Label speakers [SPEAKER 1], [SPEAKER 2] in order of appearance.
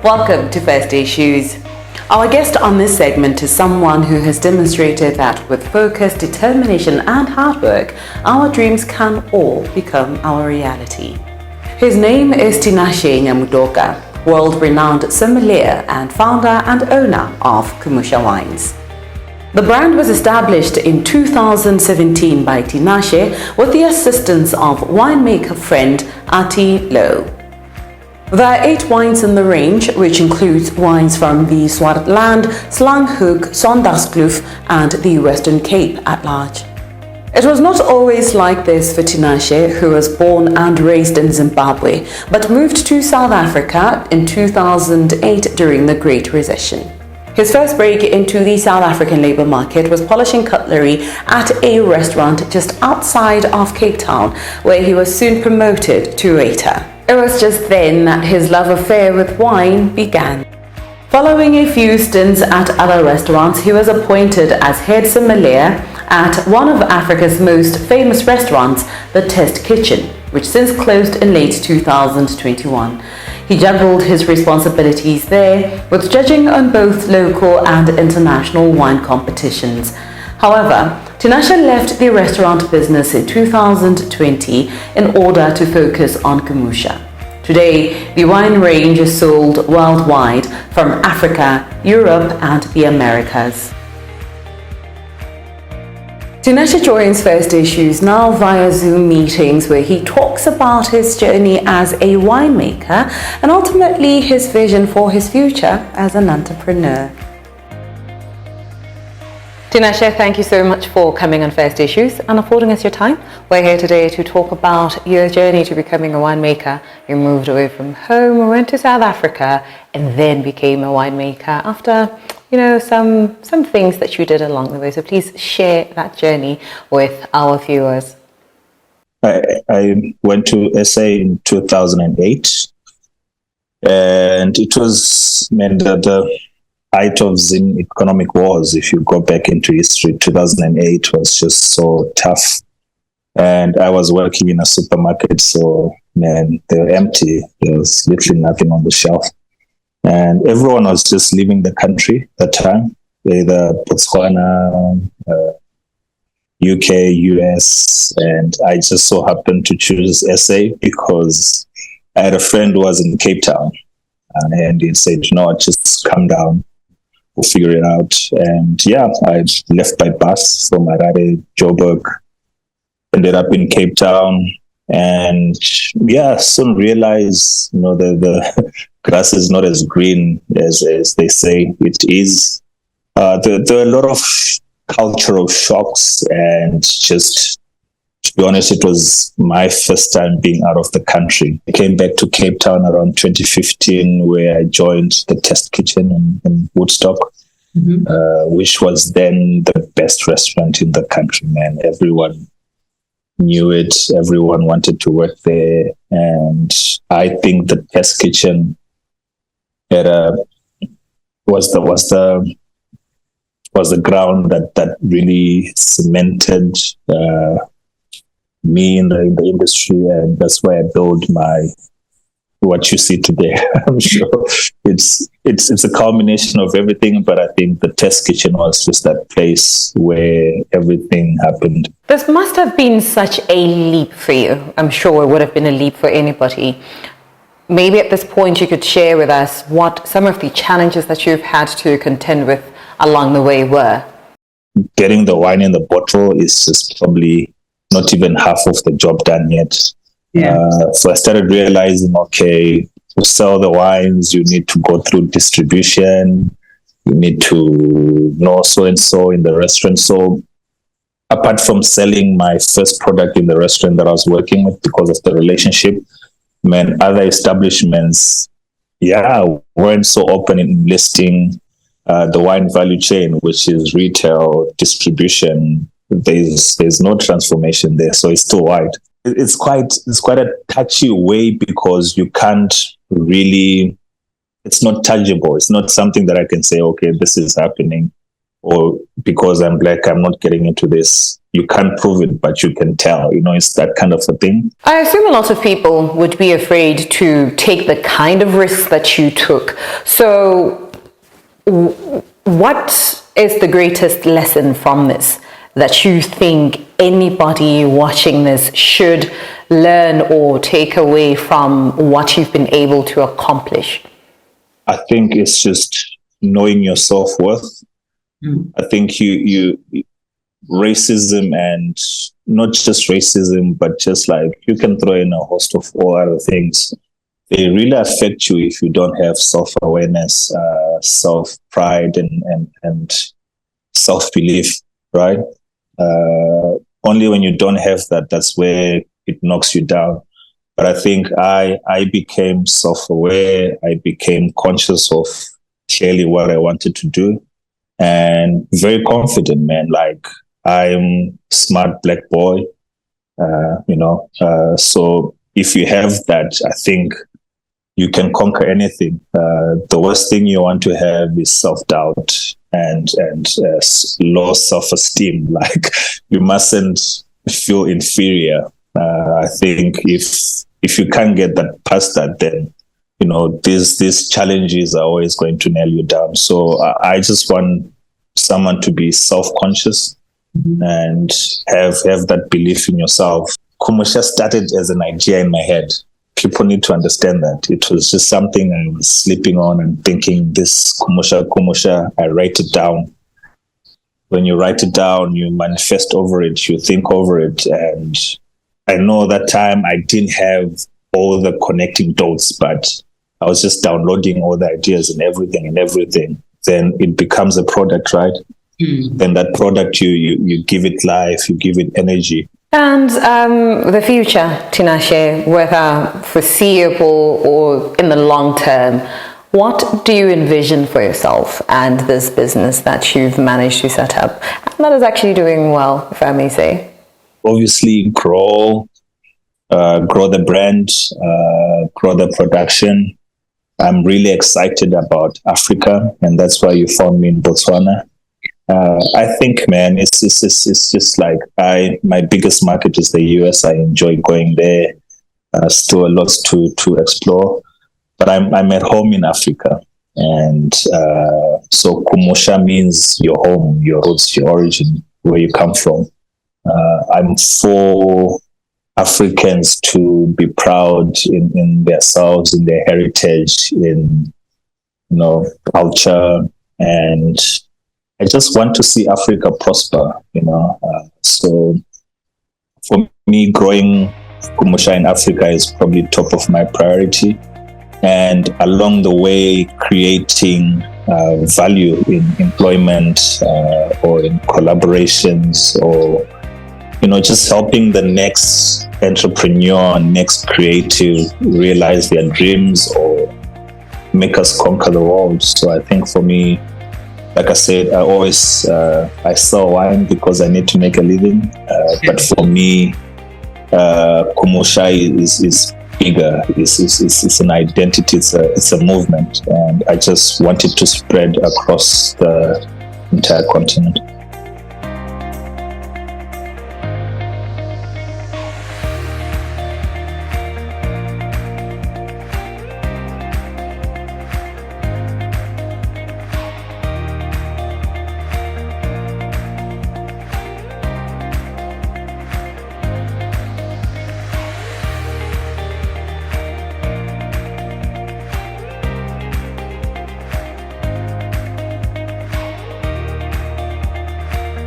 [SPEAKER 1] Welcome to First Issues. Our guest on this segment is someone who has demonstrated that with focus, determination and hard work, our dreams can all become our reality. His name is Tinashe Nyamudoka, world-renowned sommelier and founder and owner of Kumusha Wines. The brand was established in 2017 by Tinashe with the assistance of winemaker friend Ati Low. There are 8 wines in the range, which includes wines from the Swartland, Slanghoek, Sondagskloof and the Western Cape at large. It was not always like this for Tinashe, who was born and raised in Zimbabwe, but moved to South Africa in 2008 during the Great Recession. His first break into the South African labour market was polishing cutlery at a restaurant just outside of Cape Town, where he was soon promoted to waiter. It was just then that his love affair with wine began. Following a few stints at other restaurants, he was appointed as head sommelier at one of Africa's most famous restaurants, the Test Kitchen, which since closed in late 2021. He juggled his responsibilities there with judging on both local and international wine competitions. However, Tinashe left the restaurant business in 2020 in order to focus on Kumusha. Today, the wine range is sold worldwide from Africa, Europe and the Americas. Tinashe joins First Issues now via Zoom meetings where he talks about his journey as a winemaker and ultimately his vision for his future as an entrepreneur. Tinashe, thank you so much for coming on First Issues and affording us your time. We're here today to talk about your journey to becoming a winemaker. You moved away from home, went to South Africa, and then became a winemaker after, some things that you did along the way. So please share that journey with our viewers.
[SPEAKER 2] I went to SA in 2008, and it was the height of Zim economic wars. If you go back into history, 2008 was just so tough. And I was working in a supermarket, so they were empty. There was literally nothing on the shelf. And everyone was just leaving the country at that time, either Botswana, UK, US, and I just so happened to choose SA because I had a friend who was in Cape Town. And he said, just come down. We'll figure it out. And I left by bus from Harare, Joburg, ended up in Cape Town, and soon realized, the grass is not as green as they say it is. There are a lot of cultural shocks, and just to be honest, it was my first time being out of the country. I came back to Cape Town around 2015, where I joined the Test Kitchen in Woodstock, which was then the best restaurant in the country, man. Everyone knew it. Everyone wanted to work there. And I think the Test Kitchen was the ground that really cemented me in the industry, and that's why I built what you see today. I'm sure it's a culmination of everything, but I think the Test Kitchen was just that place where everything happened.
[SPEAKER 1] This must have been such a leap for you. I'm sure it would have been a leap for anybody. Maybe at this point you could share with us what some of the challenges that you've had to contend with along the way were.
[SPEAKER 2] Getting the wine in the bottle is just probably not even half of the job done yet. So I started realizing, to sell the wines, you need to go through distribution, you need to know so-and-so in the restaurant. So apart from selling my first product in the restaurant that I was working with because of the relationship, other establishments, weren't so open in listing the wine value chain, which is retail, distribution. There's no transformation there, so it's still wide. It's quite a touchy way because you can't really, it's not tangible. It's not something that I can say, okay, this is happening. or because I'm black, I'm not getting into this. You can't prove it, but you can tell. It's that kind of a thing.
[SPEAKER 1] I assume a lot of people would be afraid to take the kind of risks that you took. So what is the greatest lesson from this that you think anybody watching this should learn or take away from what you've been able to accomplish?
[SPEAKER 2] I think it's just knowing your self-worth. I think you racism, and not just racism, but just like you can throw in a host of all other things. They really affect you if you don't have self-awareness, self-pride, and self-belief, right? Only when you don't have that, that's where it knocks you down. But I think I became self-aware. I became conscious of clearly what I wanted to do, and very confident, man. Like, I'm smart black boy, so if you have that, I think you can conquer anything. The worst thing you want to have is self-doubt and low self-esteem. Like, you mustn't feel inferior. I think if you can't get that past that, then these challenges are always going to nail you down. So I just want someone to be self-conscious and have that belief in yourself. Kumusha started as an idea in my head. People need to understand that it was just something I was sleeping on and thinking, this Kumusha, I write it down. When you write it down, you manifest over it, you think over it. And I know that time I didn't have all the connecting dots, but I was just downloading all the ideas and everything. Then it becomes a product, right? Then that product, you give it life, you give it energy.
[SPEAKER 1] And the future, Tinashe, whether foreseeable or in the long term, what do you envision for yourself and this business that you've managed to set up and that is actually doing well, if I may say?
[SPEAKER 2] Obviously, grow the brand, grow the production. I'm really excited about Africa, and that's why you found me in Botswana. I think, man, it's just like my biggest market is the US. I enjoy going there. Still a lot to explore, but I'm at home in Africa, and so Kumusha means your home, your roots, your origin, where you come from. I'm for Africans to be proud in themselves, in their heritage, in culture, and I just want to see Africa prosper, so for me, growing Kumusha in Africa is probably top of my priority. And along the way, creating value in employment or in collaborations, or, just helping the next entrepreneur, next creative realize their dreams or make us conquer the world. So I think for me, like I said, I always I sell wine because I need to make a living. But for me, Kumusha is bigger. It's an identity. It's a movement, and I just want it to spread across the entire continent.